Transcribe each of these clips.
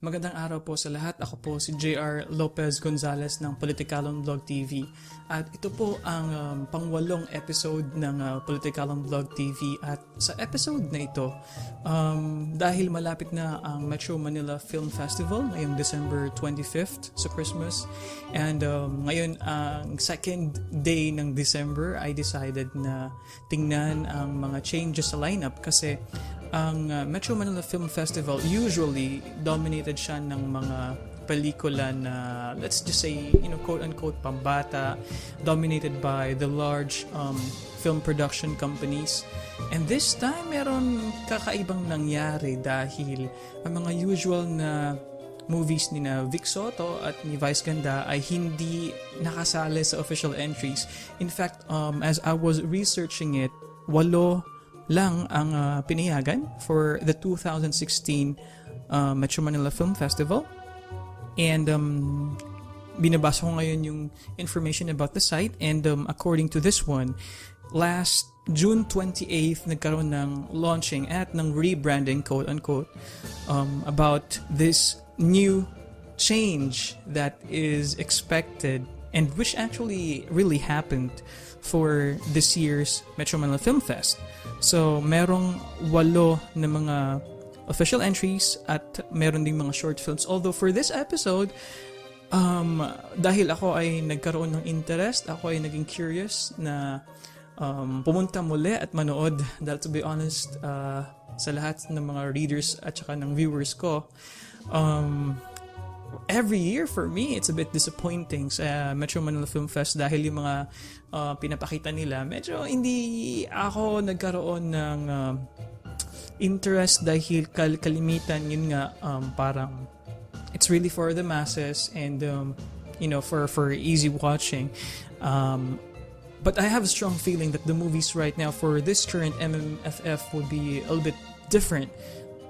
Magandang araw po sa lahat. Ako po si JR Lopez Gonzalez ng PoliTikalon Vlog TV. At ito po ang pangwalong episode ng PoliTikalon Vlog TV. At sa episode na ito, dahil malapit na ang Metro Manila Film Festival ngayong December 25th sa Christmas. And ngayon ang second day ng December, I decided na tingnan ang mga changes sa lineup kasi ang Metro Manila Film Festival usually dominated siya ng mga pelikula na, let's just say, quote-unquote pambata, dominated by the large film production companies. And this time, meron kakaibang nangyari dahil ang mga usual na movies ni na Vic Sotto at ni Vice Ganda ay hindi nakasali sa official entries. In fact, as I was researching it, 8 lang ang pinayagan for the 2016 Metro Manila Film Festival. And binabasa ko ngayon yung information about the site, and according to this one, last June 28th nagkaroon ng launching at ng rebranding, quote-unquote, about this new change that is expected and which actually really happened for this year's Metro Manila Film Fest. So, merong 8 na mga official entries at meron ding mga short films. Although for this episode, dahil ako ay nagkaroon ng interest, ako ay naging curious na pumunta muli at manood. Dahil to be honest, sa lahat ng mga readers at saka ng viewers ko, every year for me, it's a bit disappointing sa Metro Manila Film Fest dahil yung mga pinapakita nila, medyo hindi ako nagkaroon ng interest dahil kalimitan yun nga, parang it's really for the masses and for easy watching. But I have a strong feeling that the movies right now for this current MMFF would be a little bit different.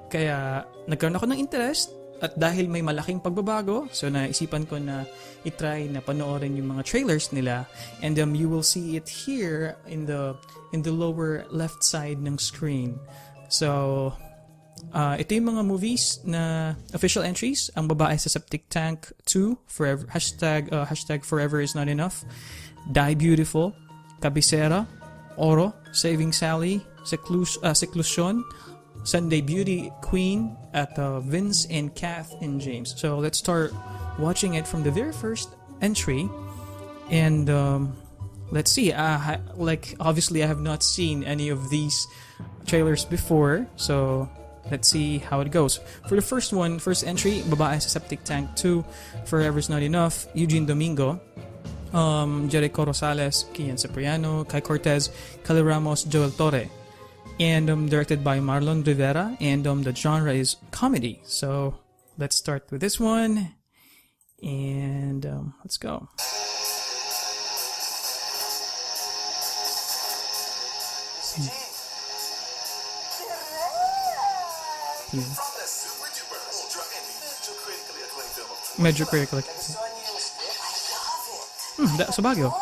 Kaya nagkaroon ako ng interest. At dahil may malaking pagbabago, so naisipan ko na itry na panoorin yung mga trailers nila, and you will see it here in the lower left side ng screen. So ito yung mga movies na official entries. Ang babae sa Septic Tank 2, forever, hashtag Forever is Not Enough, Die Beautiful, Cabecera, Oro, Saving Sally, Seclusion, Sunday Beauty Queen at Vince and Kath and James. So let's start watching it from the very first entry, and let's see. Obviously I have not seen any of these trailers before, so let's see how it goes. For the first entry, babae sa Septic Tank 2, Forever's Not Enough, Eugene Domingo, Jericho Rosales, Kian Cipriano, Kai Cortez, Cali Ramos, Joel Torre. And directed by Marlon Rivera, and the genre is comedy. So let's start with this one, and let's go. Medyo critically. Sa Baguio.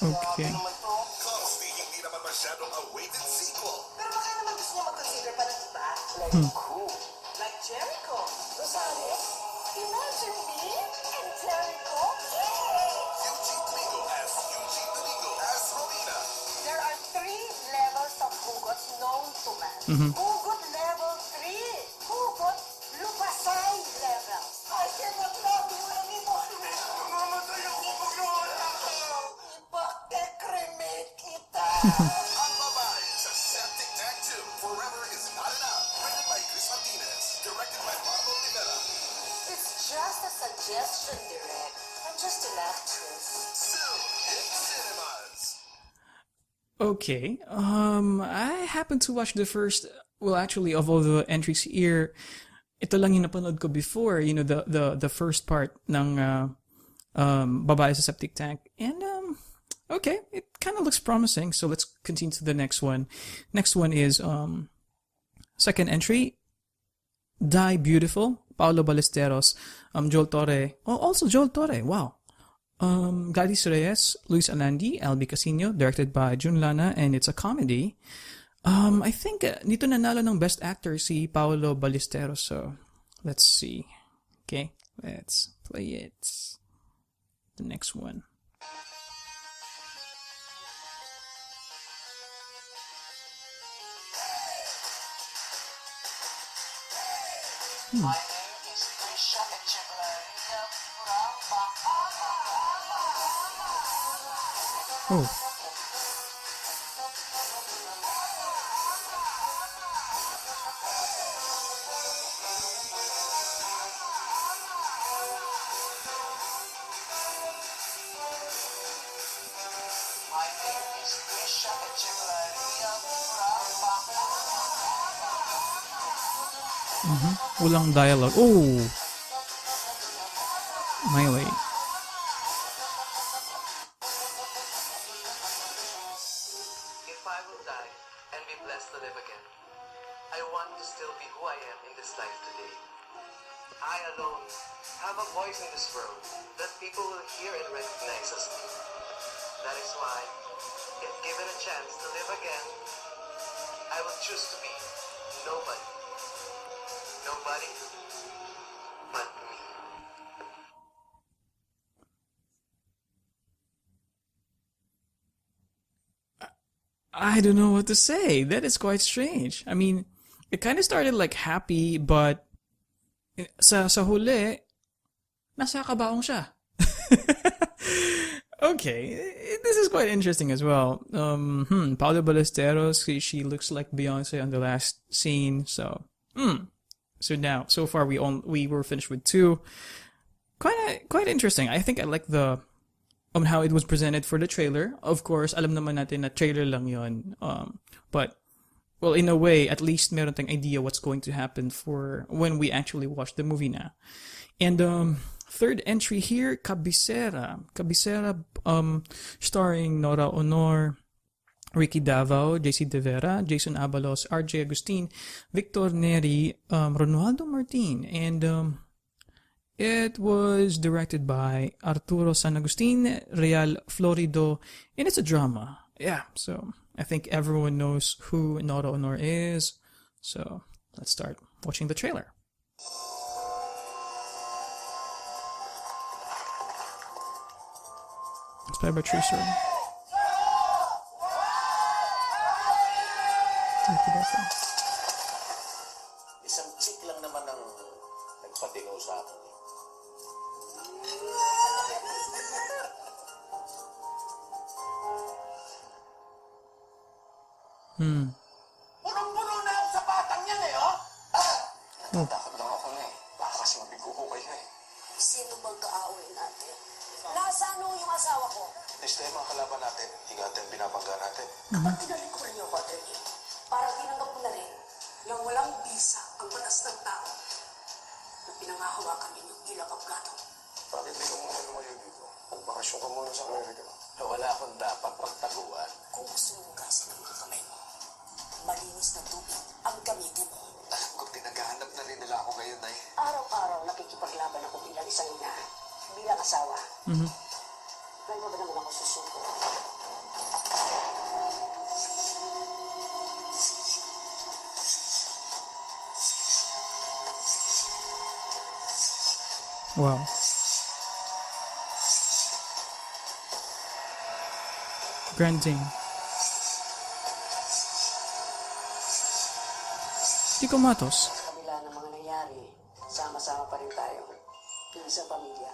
Okay. Hindi naman masyadong awaited sequel. Pero baka naman gusto niya mag-consider pa ng iba. Like who? Like Jericho. Rosales? Imagine me and Jericho? Eugene Domingo as Romina. There are 3 levels of hugot known to man. Hugot level 3. Hugot lupasay level. I cannot love you anymore. Mamatay ako pag nawala ka. Ipa-cremate kita. Ang babae sa Septic Tank 2, Forever is Not Enough. Written by Chris Martinez. Directed by Pablo. It's just a suggestion, Direk. I'm just an actress. Soon in cinemas. Okay. I happened to watch the first, well, actually, of all the entries here, ito lang yung napanood ko before, the first part ng babae sa Septic Tank. And, okay, it kind of looks promising. So let's continue to the next one. Next one is, second entry, Die Beautiful, Paolo Ballesteros, Joel Torre. Oh, also Joel Torre. Wow. Gladys Reyes, Luis Alandi, LB Casino, directed by Jun Lana, and it's a comedy. I think dito nanalo ng Best Actor si Paolo Ballesteros, so let's see. Okay, let's play it. The next one. My name is Trisha Echeverria from Oh. My name is Trisha Echeverria from Walang dialogue. Oh! Miley. If I will die and be blessed to live again, I want to still be who I am in this life today. I alone have a voice in this world that people will hear and recognize as me. That is why, if given a chance to live again, I will choose to be nobody. Nobody but me. I don't know what to say. That is quite strange. I mean, it kind of started like happy, but sa huli, nasa kabaong siya. Okay, this is quite interesting as well. Paolo Ballesteros, she looks like Beyonce on the last scene. So so far we were finished with 2. Quite interesting. I think I like the how it was presented for the trailer. Of course, alam naman natin na trailer lang yon. But well, in a way, at least meron tayong idea what's going to happen for when we actually watch the movie na. And third entry here, Cabecera. Cabecera, starring Nora Honor, Ricky Davao, JC De Vera, Jason Abalos, RJ Agustin, Victor Neri, Ronaldo Martin, and it was directed by Arturo San Agustin, Real Florido, and it's a drama. Yeah, so I think everyone knows who Nora Honor is. So let's start watching the trailer. Inspired by true story. Isang chick lang naman ang nagpatingaw sa akin. Punong-puno na ako sa batang yan eh, oh! Takot lang ako na eh. Baka kasi mabigo ko kayo eh. Sino bang kaaway natin? Nasaan yung asawa ko? Next time, mga kalaban natin, ingatan ang binabangga natin. Kapag tinalik ko rin yung attorney, para tinanggap ko na rin na walang bisa ang batas ng tao na pinangahawakan ninyong ilang abogado. Bakit di ka muna lumayo dito? Magbakasyon ka muna sa Amerika. Wala akong dapat pagtaguan. Kung gusto mong gasin ang mga kamay mo, malinis na tubig ang gamitin mo. Alam ko, pinaghahanap na rin nila ako ngayon, Nay. Araw-araw nakikipaglaban ako bilang isang ina, bilang asawa. Ngayon ba naman ako susuko? Wow. Granting. Di ko matos. Sa kabila ng mga nangyari, sama-sama pa rin tayo. Isang pamilya.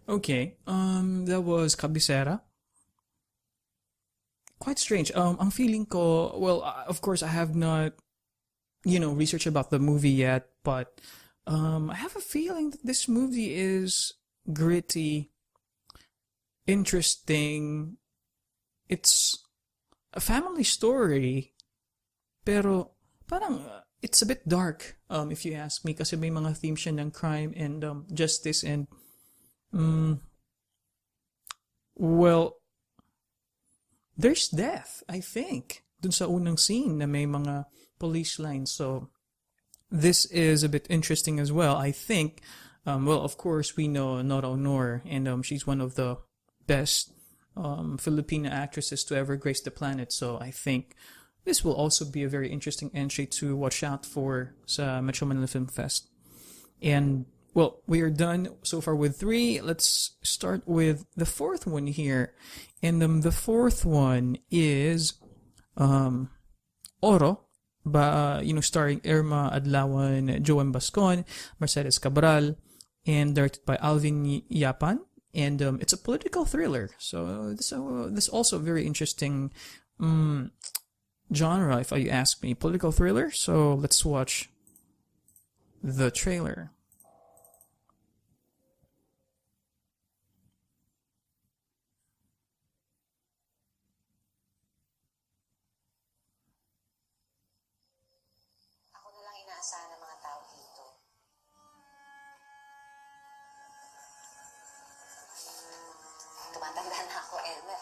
Okay, that was Cabecera. Quite strange. Ang feeling ko, well, of course, I have not, researched about the movie yet, but I have a feeling that this movie is gritty, interesting. It's a family story, pero parang it's a bit dark, if you ask me, kasi may mga themes siya ng crime and justice and well, there's death, I think, dun sa unang scene na may mga police lines. So this is a bit interesting as well. I think, well, of course, we know Nora Honor, and she's one of the best Filipina actresses to ever grace the planet. So I think this will also be a very interesting entry to watch out for sa Metro Manila Film Fest. And, well, we are done so far with 3. Let's start with the 4th one here. And the 4th one is Oro, starring Irma Adlawan, Joan Bascon, Mercedes Cabral, and directed by Alvin Yapan. And it's a political thriller. So this also a very interesting genre, if you ask me. Political thriller. So let's watch the trailer. Ako na lang inaasahan ng mga tao dito. Tumatanda na ako, Elmer.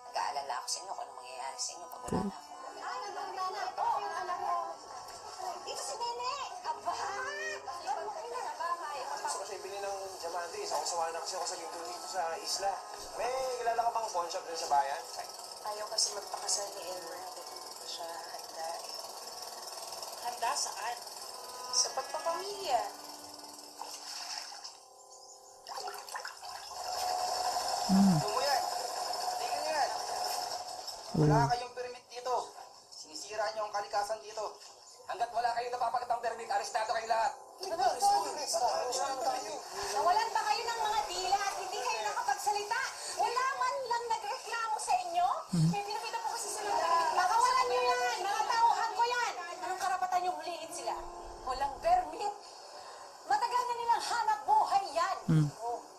Nag-aalala ako sa inyo kung ano mangyayari sa inyo pag wala na ako. Ay, naganda na ito. Ang anak ko. Dito si Nene. Aba! Laro kayo na sa bahay. Gusto ko siya ibili ng diamante. Sawa na kasi ako sa ginto dito sa isla. May kilala ka bang pawn shop din sa bayan? Ayaw kasi magpakasal ni Elmer. Hindi pa siya handa. Handa saan? Sa pagpapamilya. Ano mo yan? Tingnan niyo yan. Wala kayong permit dito. Sinisira niyo ang kalikasan dito. Hanggat wala kayong napapagtang permit, arestado kayo lahat. Nawalan ba kayo ng mga dila at hindi kayo nakapagsalita? Wala man lang nagreklamo sa inyo? May pinakita po kasi sila. Makawalan nyo yan! Mga tauhan ko yan! Anong karapatan yung huliin sila? Walang permit. Matagal na nilang hanap buhay yan.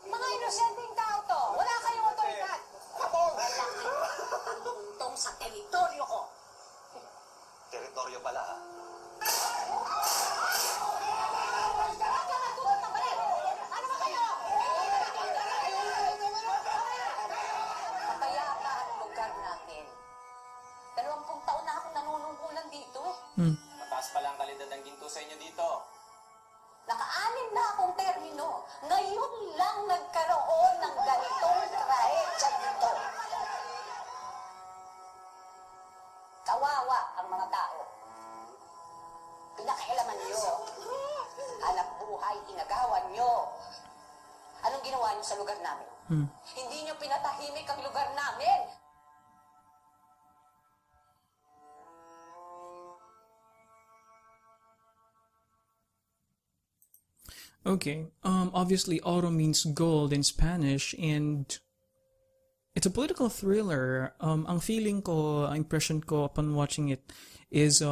Mga inosenteng tao to. Wala kayong otoridad. Tungtong sa teritoryo ko. Teritoryo pala ha. Ano ba kayo? Mapayapa ang lugar natin. 20 taon na akong nanunungkulan dito Mataas pa lang kalidad ng ginto sa inyo dito. Naka-anim na akong termino. Ngayon lang nagkaroon ng ganitong trahedya dito. Kawawa ang mga tao. Pinakailaman nyo. Hanap buhay, inagawan nyo. Anong ginawa nyo sa lugar namin? Hindi nyo pinatahimik ang lugar namin. Okay. Obviously, oro means gold in Spanish, and it's a political thriller. Ang feeling ko, ang impression ko upon watching it is,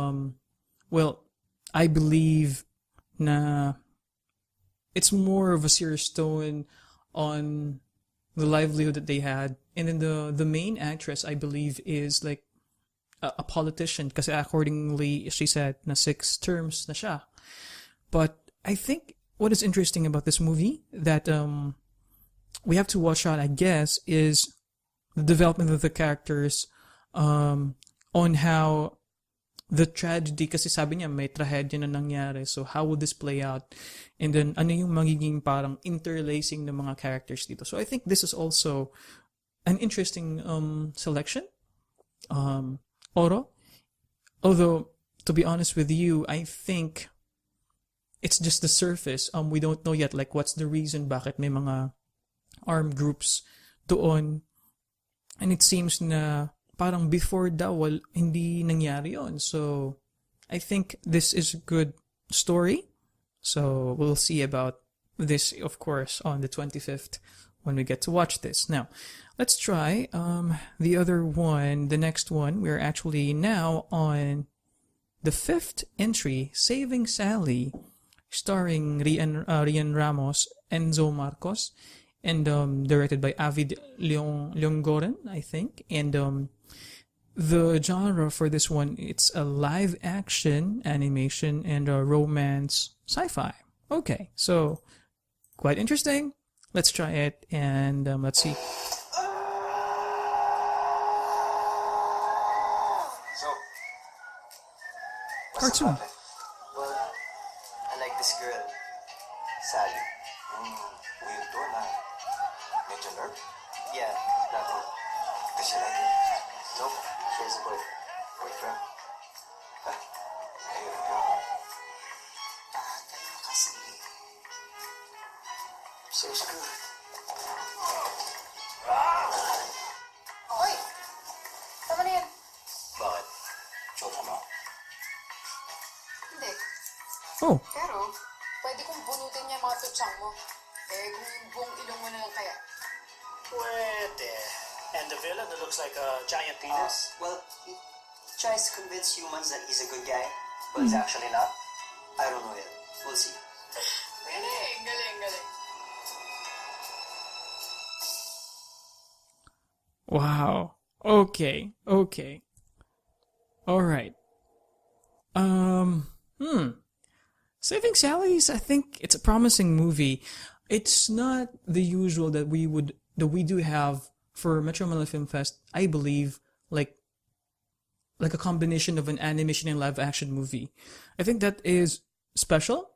well, I believe na it's more of a serious tone on the livelihood that they had. And then the main actress, I believe, is like a politician, kasi accordingly, she said na 6 terms na siya. But I think what is interesting about this movie that we have to watch out, I guess, is the development of the characters, on how the tragedy, kasi sabi niya may trahedya na nangyari, so how will this play out, and then ano yung magiging parang interlacing ng mga characters dito. So I think this is also an interesting selection, Oro. Although, to be honest with you, I think it's just the surface. We don't know yet, like, what's the reason bakit may mga armed groups doon. And it seems na parang before daw, hindi nangyari yun. So, I think this is a good story. So, we'll see about this, of course, on the 25th when we get to watch this. Now, let's try the other one, the next one. We're actually now on the 5th entry, Saving Sally, starring Rian Ramos, Enzo Marcos, and directed by Avid Leongoren, I think. And the genre for this one, it's a live action animation and a romance sci-fi. Okay, so quite interesting. Let's try it and let's see. So, Cartoon. Well, Sally. Weird to na. Medyo nerd? Yeah, that one. Does she like it? Nope, she has a boyfriend. Ayun ka. Kasi. So screwed. Hoy! Tama na yan. Bakit? Choka mo? Hindi. Oh, Pero, pwede kong bunutin niya mga tutsang mo. Eh, kung yung buong ilong mo na lang kaya. Pwede. And the villain that looks like a giant penis? Well, he tries to convince humans that he's a good guy, but he's actually not. I don't know yet. We'll see. Galing, galing, galing. wow. Okay. All right. Saving Sally's, I think it's a promising movie. It's not the usual that we do have for Metro Manila Film Fest. I believe like a combination of an animation and live action movie. I think that is special,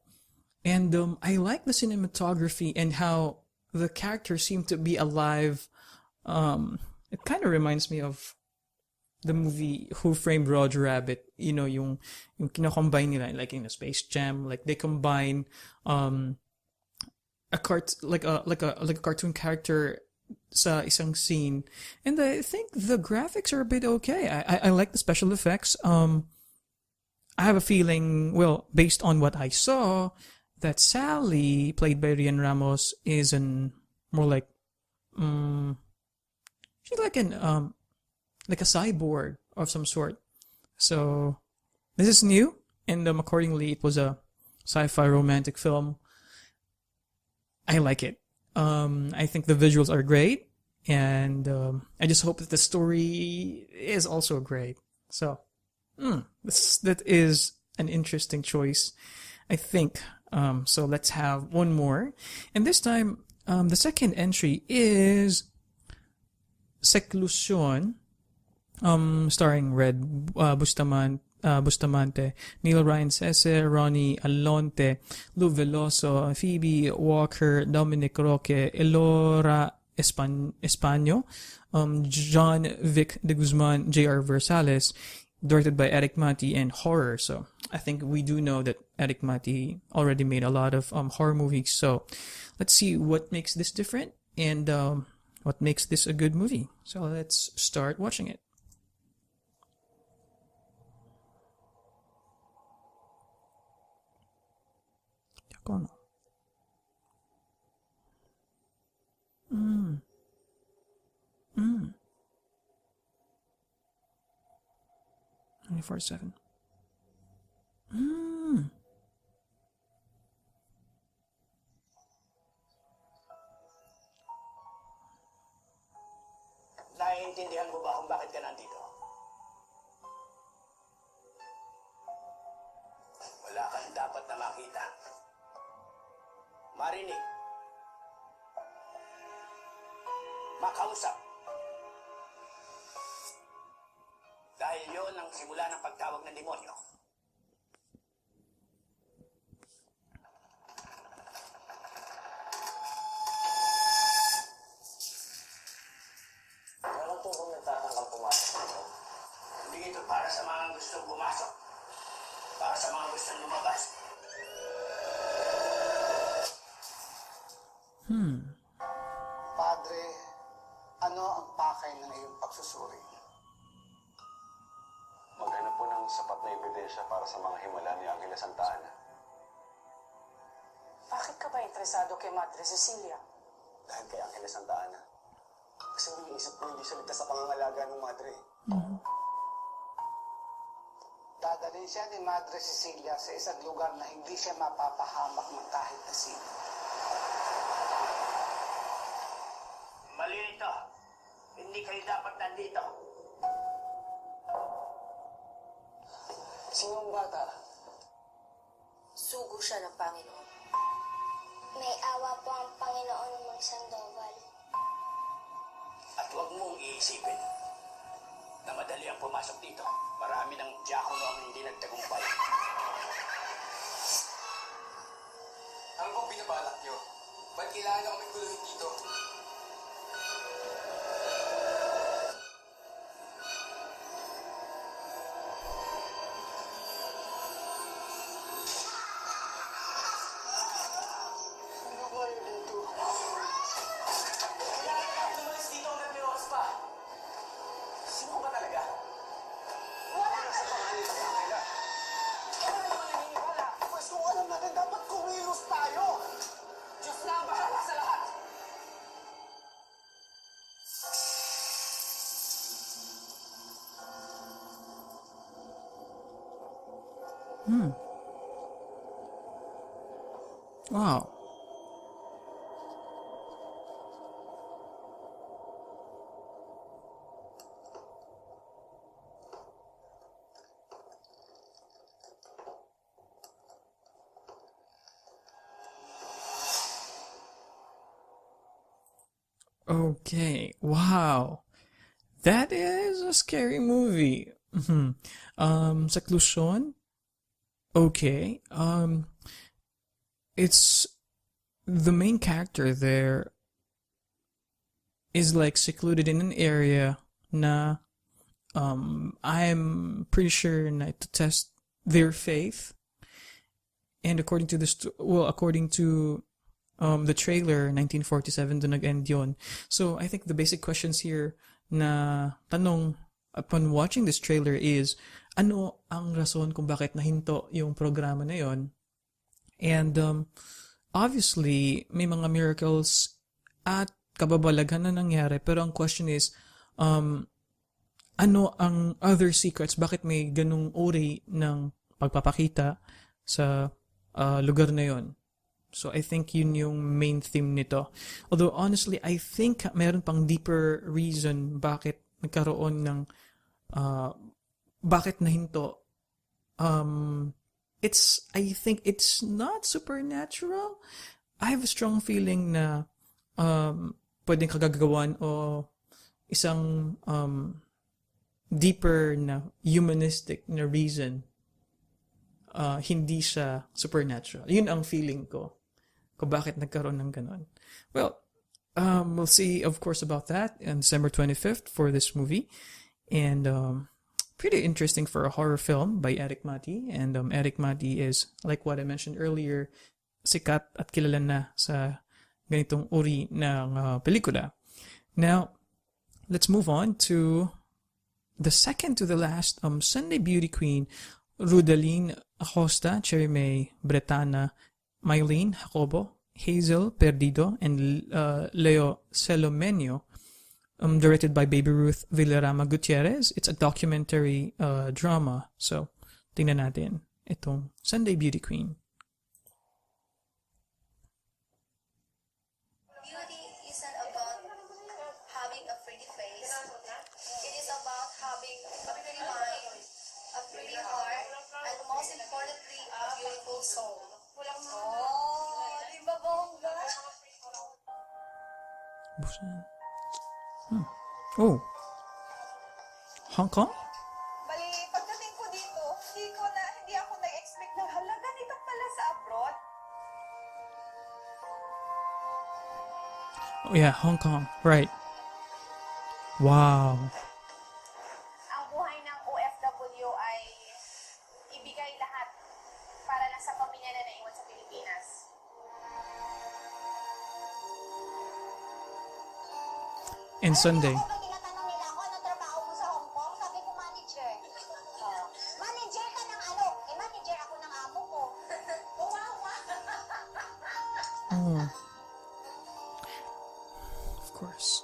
and I like the cinematography and how the characters seem to be alive. It kind of reminds me of the movie Who Framed Roger Rabbit. You know, yung kino-combine nila, like in a Space Jam, like they combine a cartoon character sa isang scene, and I think the graphics are a bit okay. I like the special effects. I have a feeling, well, based on what I saw, that Sally, played by Rian Ramos, is more like she's like a cyborg of some sort. So this is new, and accordingly, it was a sci-fi romantic film. I like it. I think the visuals are great, and I just hope that the story is also great. So that is an interesting choice, I think. So let's have one more, and this time the second entry is Seclusion, starring Red Bustamante, Neil Ryan Sese, Ronnie Alonte, Lou Veloso, Phoebe Walker, Dominic Roque, Elora Españo, John Vic de Guzman, J.R. Versales, directed by Eric Mati, and horror. So I think we do know that Eric Mati already made a lot of horror movies. So let's see what makes this different and what makes this a good movie. So let's start watching it. Kono. 24/7. Naiintindihan mo ba kung bakit ka nandito? Wala kang dapat na makita. Marinig. Makausap. Dahil yon ang simula ng pagtawag ng demonyo. Walang po bang nagtatangkang pumasok dito? Hindi ito para sa mga gustong pumasok. Para sa mga gustong lumabas. Padre, ano ang pakay ng iyong pagsusuri? Maghanap po ng sapat na ebidensya para sa mga himala ni Angela Santa Ana. Bakit ka ba interesado kay Madre Cecilia? Dahil kay Angela Santa Ana. Kasi iniisip ko hindi siya ligtas sa pangangalaga ng madre. Dadalhin siya ni Madre Cecilia sa isang lugar na hindi siya mapapahamak ng kahit na sino. Mali ito. Hindi kayo dapat nandito. Sinong bata? Sugo siya ng Panginoon. May awa po ang Panginoon ng mga Sandoval. At huwag mong iisipin na madali ang pumasok dito. Marami ng diakono ang hindi nagtagumpay. Ano bang binabalak nyo? Ba't kailangan na kami guluhin dito? Ano ba yun dito? Kailangan na kami lumalis dito hanggang may oras pa. Sino ba talaga? Wala ka sa pangalit sa kanila. Wala naman naniniwala. Pwes kung alam natin, dapat kumilos tayo! Diyos na ang bahala sa lahat. Wow. Okay. Wow. That is a scary movie. Seclusion. Okay. It's the main character there is like secluded in an area na I'm pretty sure na to test their faith. And according to according to the trailer, 1947 doon nag-end yun. So I think the basic questions here na tanong upon watching this trailer is, ano ang rason kung bakit nahinto yung programa na yon? And obviously, may mga miracles at kababalaghan na nangyari. Pero ang question is, ano ang other secrets? Bakit may ganung uri ng pagpapakita sa lugar na yon? So I think yun yung main theme nito. Although honestly, I think meron pang deeper reason bakit nagkaroon ng bakit nahinto. I think it's not supernatural. I have a strong feeling na pwedeng kagagawan o isang deeper na humanistic na reason. Hindi siya supernatural. Yun ang feeling ko kung bakit nagkaroon ng ganon. Well, we'll see, of course, about that on December 25th for this movie. And pretty interesting for a horror film by Eric Mati. And Eric Mati is, like what I mentioned earlier, sikat at kilala na sa ganitong uri ng pelikula. Now, let's move on to the second to the last Sunday Beauty Queen, Rudaline Acosta, Cherry May Bretana, Mylene Jacobo, Hazel Perdido, and Leo Celomenio, directed by Baby Ruth Villarama Gutierrez. It's a documentary drama. So, tingnan natin itong Sunday Beauty Queen. Beauty isn't about having a pretty face. It is about having a pretty mind, a pretty heart, and most importantly, a beautiful soul. Oh, di ba bongga? Oh. Hong Kong? Bali, pagdating ko dito, hindi ako na-expect na halaga nito pala sa abroad. Oh yeah, Hong Kong. Right. Wow. Ang buhay ng OFW ay ibigay lahat para lang sa pamilya na naiwan sa Pilipinas. And Sunday. Kapag tinatanong nila ako, anong trabaho mo sa Hong Kong? Sabi ko, manager. Manager ka ng ano? Eh, manager ako ng amo ko. Wawa. Oh. Of course.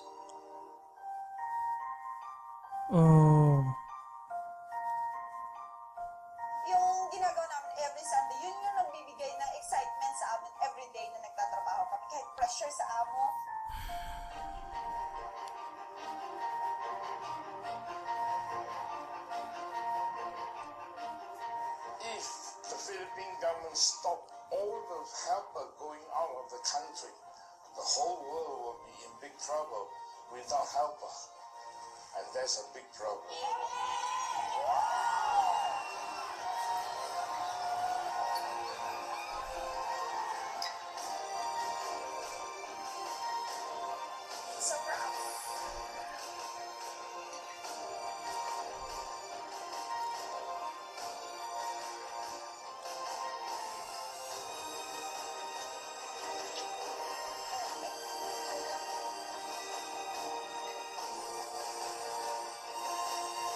Oh. Yung ginagawa namin every Sunday, yun yung nagbibigay ng excitement sa amin every day na nagtatrabaho kami. Kahit pressure sa amo. If the Philippine government stopped all the help going out of the country, the whole world will be in big trouble without helper. And that's a big problem.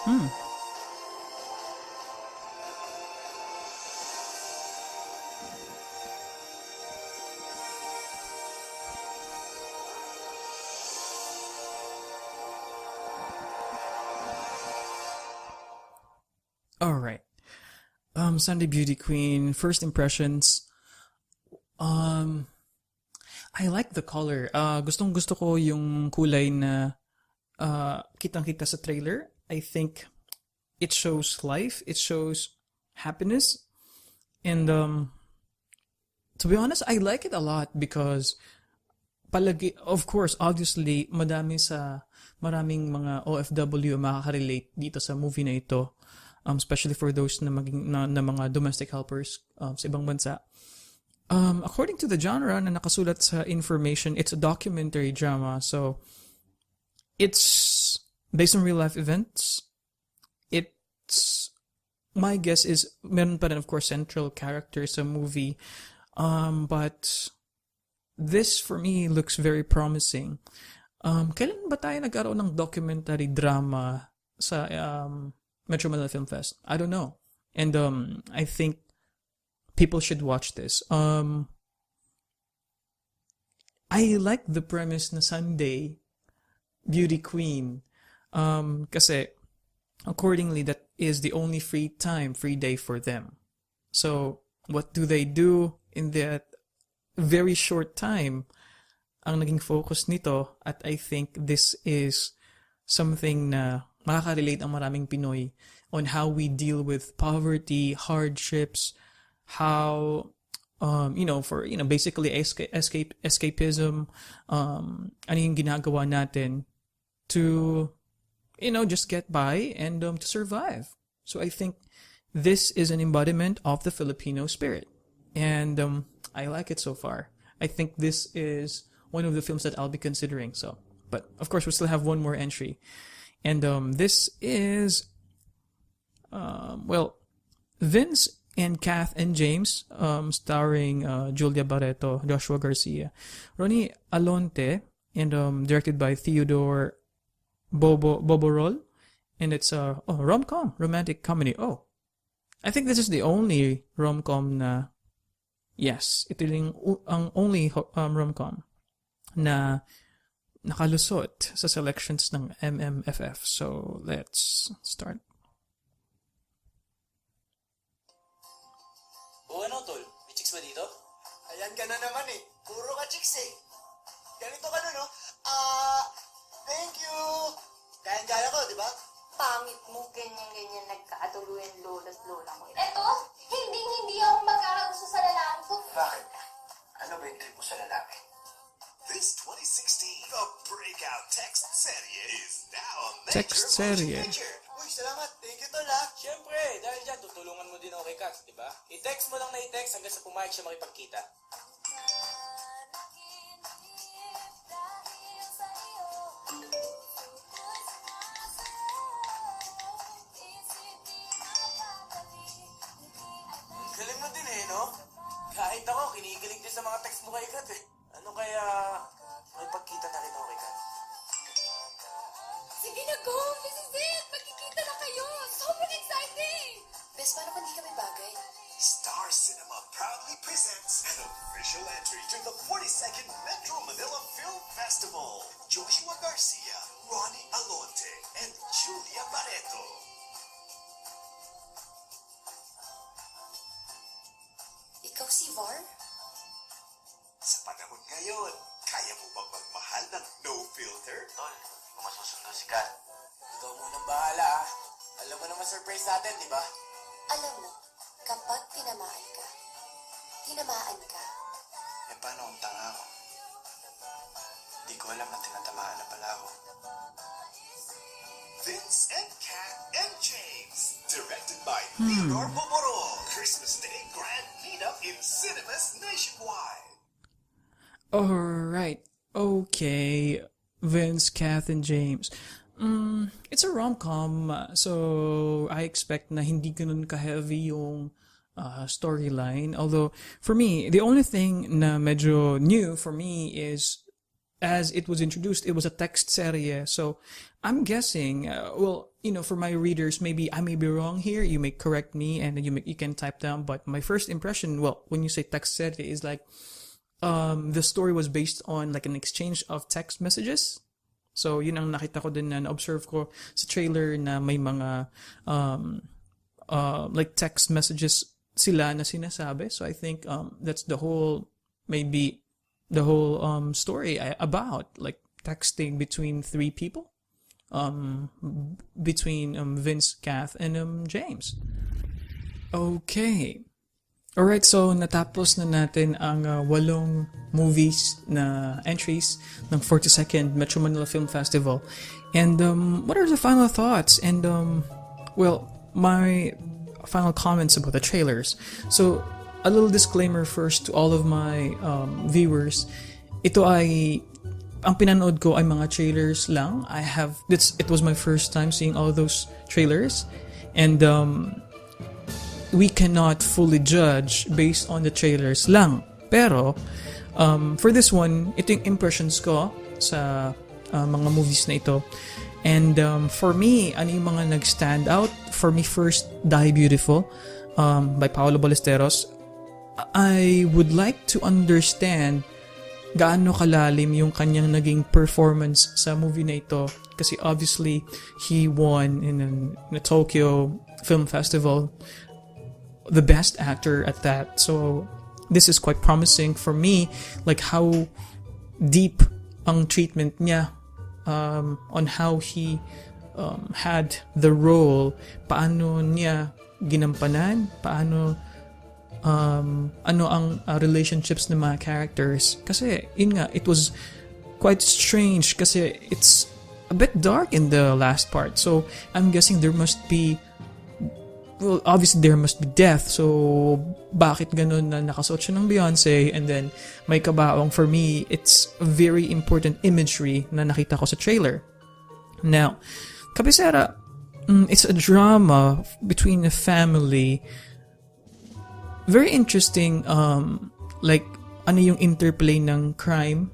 All right. Sunday Beauty Queen, first impressions. I like the color. Gustong-gusto ko yung kulay na kitang-kita sa trailer. I think it shows life, it shows happiness. And to be honest, I like it a lot because of course, obviously, maraming mga OFW makaka-relate dito sa movie na ito. Especially for those na mga domestic helpers sa ibang bansa. According to the genre na nakasulat sa information, it's a documentary drama. So, it's based on real life events. My guess is, meron pa rin of course central character sa movie. But this for me looks very promising. Kailan ba tayo nagkaroon ng documentary drama sa Metro Manila Film Fest? I don't know. And I think people should watch this. I like the premise na Sunday Beauty Queen. Kasi accordingly, that is the only free day for them. So, what do they do in that very short time? Ang naging focus nito, at I think this is something na makaka-relate ang maraming Pinoy on how we deal with poverty, hardships, how basically escapism, ano yung ginagawa natin to just get by and to survive. So I think this is an embodiment of the Filipino spirit, and I like it so far. I think this is one of the films that I'll be considering. So, but of course we still have one more entry, and this is Vince and Kath and James, starring Julia Barreto, Joshua Garcia, Ronnie Alonte, and directed by Theodore Boborol, and it's a rom-com, romantic comedy. Oh, I think this is the only rom-com na, yes, ito ang only rom-com na nakalusot sa selections ng MMFF. So let's start. Ano, tol? May chicks ba dito? Ayan ka na naman eh. Puro ka chicks eh. Ganito ka na, no? Thank you. Kaya-kaya ko, di ba? Pangit mo, ganyan-ganyan nagkaatuluyan lolas lola mo. Eto, hindi ako magkakagusto sa lalaki ko. Bakit? Ano ba yung trip mo sa lalaki? This 2016, the breakout text serie is now a Text serie. Uy, salamat. Thank you, tol, ha? Siyempre, dahil dyan, tutulungan mo din ako kay Kat, di ba? I-text mo lang na i-text hanggang sa pumayag siya makipagkita. Galing mo din eh, no? Kahit ako, kinikilig din sa mga text mo kay Kat eh. Ano kaya may pagkita na rin ako kay Kat? Sige na, go! This is it! Magkikita na kayo! Sobrang exciting! Bes, paano kung di kami bagay? Star Cinema proudly presents an official entry to the 42nd Metro Manila Film Festival. Joshua Garcia, Ronnie Alonte, and Julia Barreto. Ikaw si Var? Sa panahon ngayon, kaya mo bang magmahal ng no filter? Tol, kung masusundo si Kat. Ikaw munang bahala ah. Alam mo naman surprise natin, di ba? Alam mo, kapag tinamaan ka, Eh, paano kung tanga ako? Di ko alam na tinatamaan na pala ako. Vince and Kat and James, directed by Theodore Boborol. Christmas Day grand meetup in cinemas nationwide. Alright, okay, Vince, Kath, and James. It's a rom-com, so I expect na hindi ganun ka-heavy yung storyline. Although, for me, the only thing na medyo new for me is as it was introduced, it was a text serie. So I'm guessing, for my readers, maybe I may be wrong here. You may correct me, and then you can type down. But my first impression, when you say text serie, is like the story was based on like an exchange of text messages. So yun ang nakita ko din na observe ko sa trailer na may mga like text messages sila na sinasabi. So I think that's the whole story about like texting between three people, between Vince, Kath, and James. Okay. Alright, so natapos na natin ang 8 movies na entries ng 42nd Metro Manila Film Festival. And what are the final thoughts? And my final comments about the trailers. So, a little disclaimer first to all of my viewers. Ito ay, ang pinanood ko ay mga trailers lang. It was my first time seeing all those trailers. And we cannot fully judge based on the trailers lang. Pero, for this one, ito yung impressions ko sa mga movies na ito. And for me, ano yung mga nag-stand out? For me, first, Die Beautiful by Pablo. I would like to understand gaano kalalim yung kanyang naging performance sa movie na ito. Kasi obviously, he won in the Tokyo Film Festival the best actor at that. So, this is quite promising for me, like how deep ang treatment niya on how he had the role, paano niya ginampanan, paano ano ang relationships ng mga characters. Kasi yun nga, it was quite strange kasi it's a bit dark in the last part. So I'm guessing there must be death. So bakit ganun na nakasuot siya ng Beyonce and then may kabaong? For me, it's a very important imagery na nakita ko sa trailer. Now, Kabisera, it's a drama between a family. Very interesting, like ano yung interplay ng crime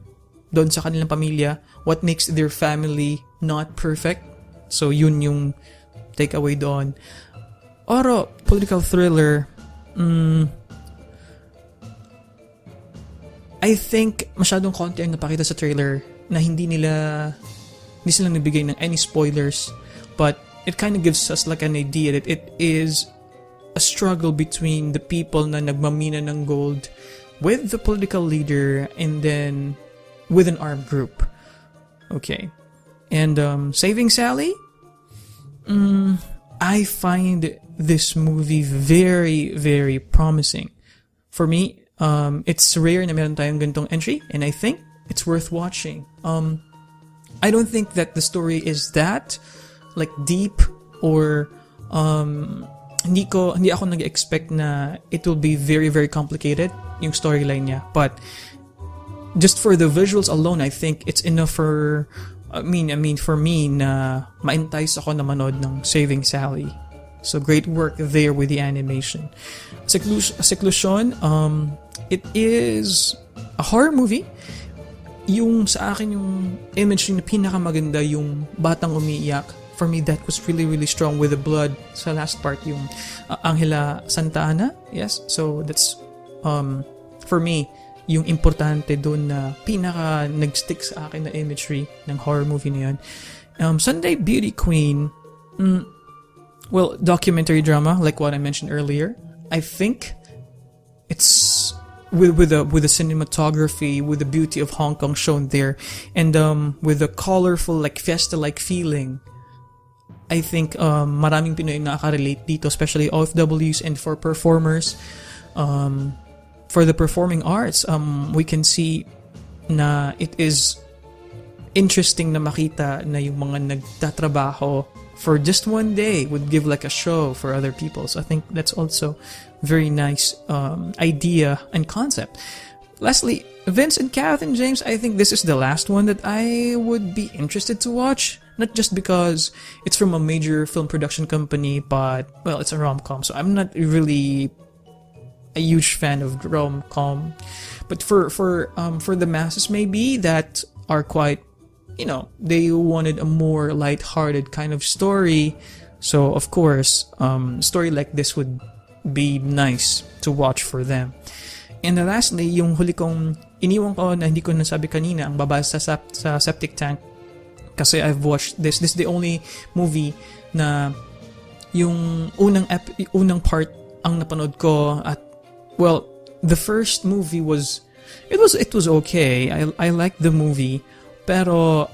doon sa kanilang pamilya, what makes their family not perfect. So yun yung takeaway doon. Oro, political thriller, I think masyadong konti ang napakita sa trailer na hindi sila nabigay ng any spoilers, but it kind of gives us like an idea that it is a struggle between the people na nagmamina ng gold with the political leader and then with an armed group. Okay. And Saving Sally? I find this movie very, very promising. For me, it's rare na meron tayong ganitong entry, and I think it's worth watching. I don't think that the story is that like deep or hindi ako nag-expect na it will be very, very complicated yung storyline niya. But just for the visuals alone, I think it's enough for for me na ma-entice ako na manood ng Saving Sally. So great work there with the animation. Seclusion, it is a horror movie. Yung sa akin yung image na pinakamaganda yung batang umiiyak. For me, that was really, really strong with the blood. Sa last part, yung Angela Santa Ana. Yes, so that's for me yung importante doon na pinaka nag-stick sa akin na imagery ng horror movie na yun. Sunday Beauty Queen, documentary drama like what I mentioned earlier. I think it's with the cinematography, with the beauty of Hong Kong shown there, and with the colorful like fiesta-like feeling. I think maraming Pinoy nakaka-relate dito, especially OFWs and for performers. For the performing arts, we can see na it is interesting na makita na yung mga nagtatrabaho for just one day would give like a show for other people. So I think that's also very nice idea and concept. Lastly, Vince and Kath and James, I think this is the last one that I would be interested to watch. Not just because it's from a major film production company, but, it's a rom-com. So I'm not really a huge fan of rom-com. But for the masses, maybe that are quite, they wanted a more light-hearted kind of story. So, of course, story like this would be nice to watch for them. And lastly, yung huli kong iniwan ko na hindi ko nasabi kanina, ang babasa sa Septic Tank. Kasi I've watched this. This is the only movie na yung unang part ang napanood ko. At, well, the first movie was okay. I liked the movie. Pero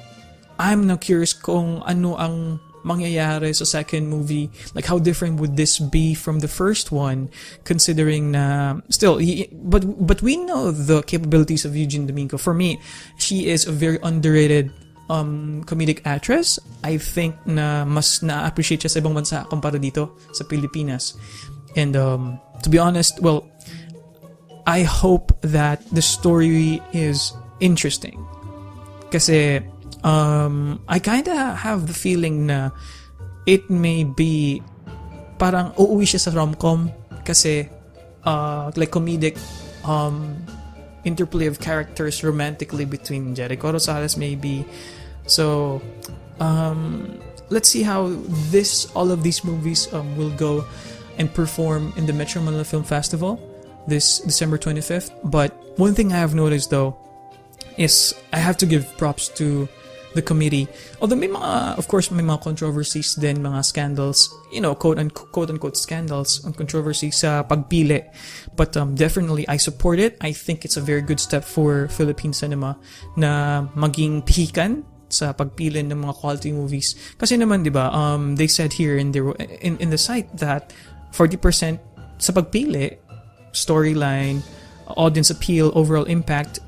I'm now curious kung ano ang mangyayari sa second movie. Like, how different would this be from the first one, considering na still, but we know the capabilities of Eugene Domingo. For me, she is a very underrated comedic actress. I think na mas na-appreciate siya sa ibang bansa kumpara dito sa Pilipinas. And to be honest, well, I hope that the story is interesting. Kasi I kinda have the feeling na it may be parang uuwi siya sa rom-com kasi like comedic interplay of characters romantically between Jericho Rosales maybe. So let's see how all of these movies will go and perform in the Metro Manila Film Festival this December 25th. But one thing I have noticed though is I have to give props to the committee. Although may mga, of course, may mga controversies din, mga scandals, quote-unquote scandals and controversies sa pagpili. But definitely, I support it. I think it's a very good step for Philippine cinema na maging pihikan sa pagpili ng mga quality movies. Kasi naman, di ba, they said here in the site that 40% sa pagpili, storyline, audience appeal, overall impact,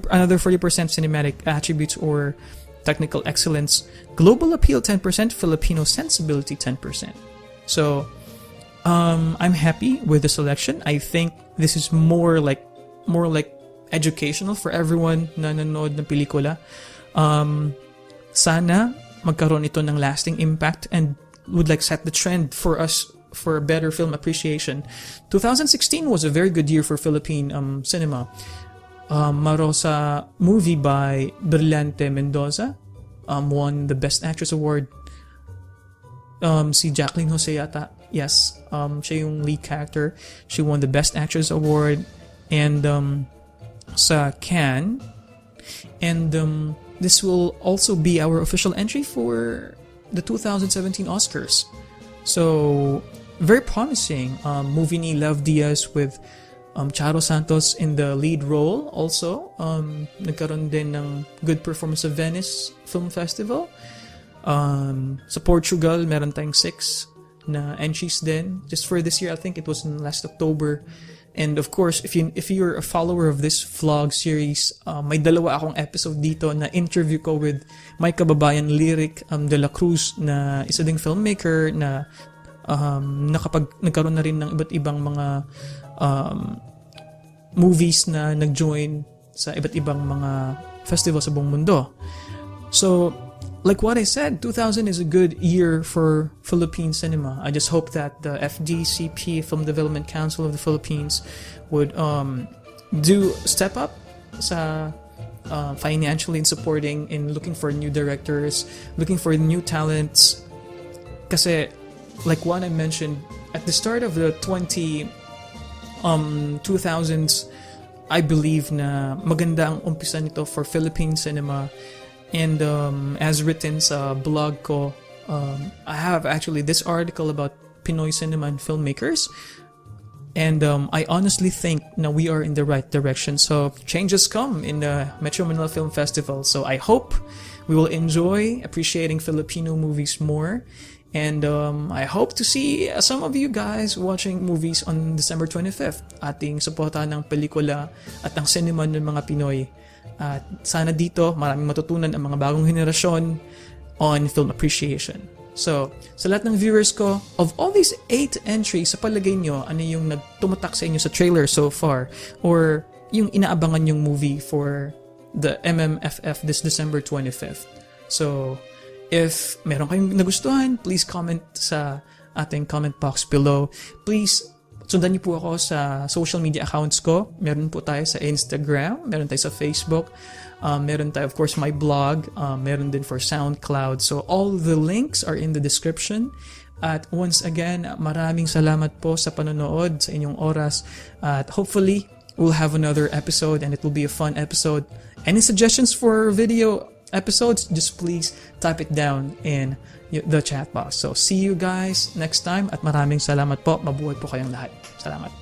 another 40% cinematic attributes or technical excellence, global appeal 10%, Filipino sensibility 10%. So I'm happy with the selection. I think this is more like educational for everyone na nanonood ng pelikula. Sana magkaroon ito ng lasting impact and would like set the trend for us for better film appreciation. 2016 was a very good year for Philippine cinema. Marosa movie by Brillante Mendoza won the Best Actress Award. Si Jacqueline Jose yata, yes, siya yung lead character. She won the Best Actress Award and sa Cannes. And this will also be our official entry for the 2017 Oscars. So very promising. Movie ni Love Diaz with Charo Santos in the lead role also. Nagkaroon din ng good performance sa Venice Film Festival. Sa Portugal, meron tayong 6 na entries din. Just for this year, I think it was in last October. And of course, if you're a follower of this vlog series, may dalawa akong episode dito na interview ko with my kababayan Lyric de la Cruz na isa ding filmmaker na nagkaroon na rin ng iba't ibang mga movies na nag-join sa iba't ibang mga festival sa buong mundo. So, like what I said, 2000 is a good year for Philippine cinema. I just hope that the FDCP, Film Development Council of the Philippines, would step up sa financially in supporting in looking for new directors, looking for new talents. Kasi, like what I mentioned, at the start of the 2000s, I believe na maganda ang umpisa nito for Philippine cinema. And as written sa blog ko, I have actually this article about Pinoy cinema and filmmakers. And I honestly think na we are in the right direction. So changes come in the Metro Manila Film Festival. So I hope we will enjoy appreciating Filipino movies more. And I hope to see some of you guys watching movies on December 25th. Ating suportahan ng pelikula at ang cinema ng mga Pinoy. At sana dito maraming matutunan ang mga bagong henerasyon on film appreciation. So, sa lahat ng viewers ko, of all these 8 entries, sa palagay nyo, ano yung nagtumatak sa inyo sa trailer so far? Or yung inaabangan yung movie for the MMFF this December 25th? So, if meron kayong nagustuhan, please comment sa ating comment box below. Please, sundan niyo po ako sa social media accounts ko. Meron po tayo sa Instagram, meron tayo sa Facebook. Meron tayo, of course, my blog. Meron din for SoundCloud. So all the links are in the description. At once again, maraming salamat po sa panonood, sa inyong oras. At hopefully, we'll have another episode and it will be a fun episode. Any suggestions for video episodes, just please type it down in the chat box. So see you guys next time at maraming salamat po. Mabuhay po kayong lahat. Salamat.